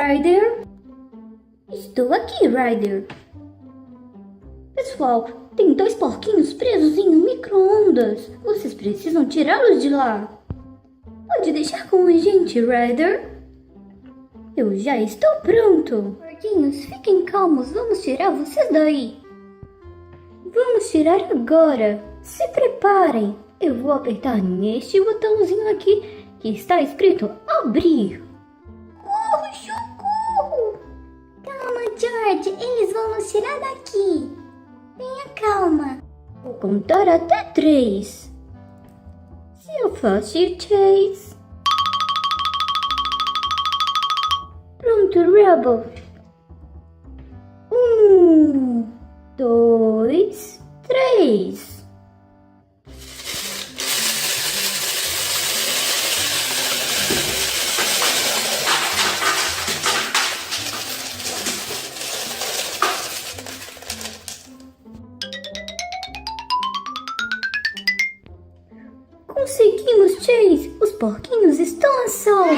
Ryder? Estou aqui, Ryder. Pessoal, tem 2 porquinhos presos em um micro-ondas. Vocês precisam tirá-los de lá. Pode deixar com a gente, Ryder? Eu já estou pronto. Porquinhos, fiquem calmos. Vamos tirar vocês daí. Vamos tirar agora. Se preparem. Eu vou apertar neste botãozinho aqui que está escrito abrir. Oh, socorro! Calma, George. Eles vão nos tirar daqui. Tenha calma. Vou contar até 3. Se eu faço Chase. Pronto, Rubble. 1, 2, 3. Conseguimos, Chase! Os porquinhos estão a salvo!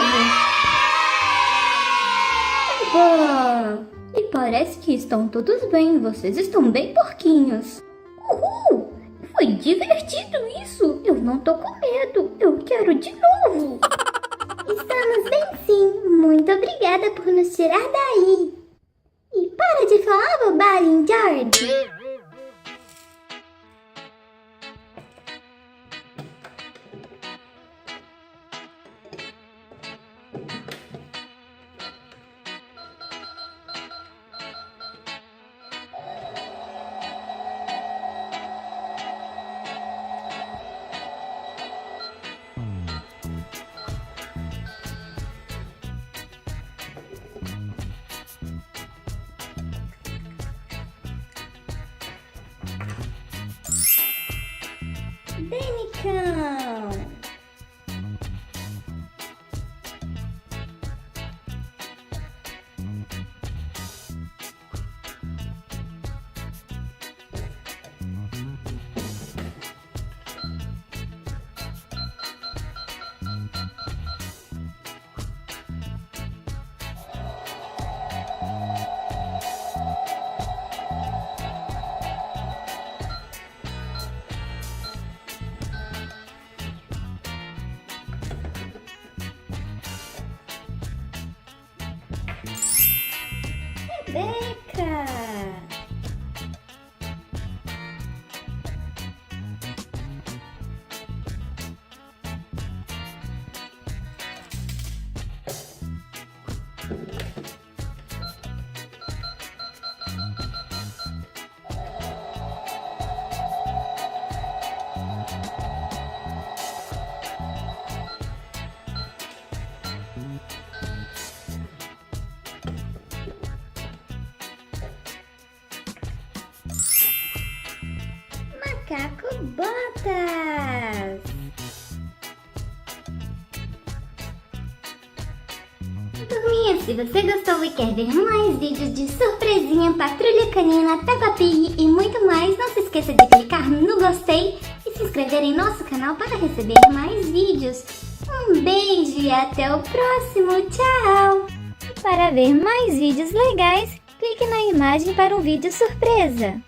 Oba! E parece que estão todos bem. Vocês estão bem, porquinhos! Uhul! Foi divertido isso! Eu não tô com medo! Eu quero de novo! Estamos bem sim! Muito obrigada por nos tirar daí! E para de falar bobagem, George! Benicão! Beca! Macaco Botas! Turminha, se você gostou e quer ver mais vídeos de Surpresinha, Patrulha Canina, Peppa Pig e muito mais, não se esqueça de clicar no gostei e se inscrever em nosso canal para receber mais vídeos. Um beijo e até o próximo, tchau! Para ver mais vídeos legais, clique na imagem para um vídeo surpresa.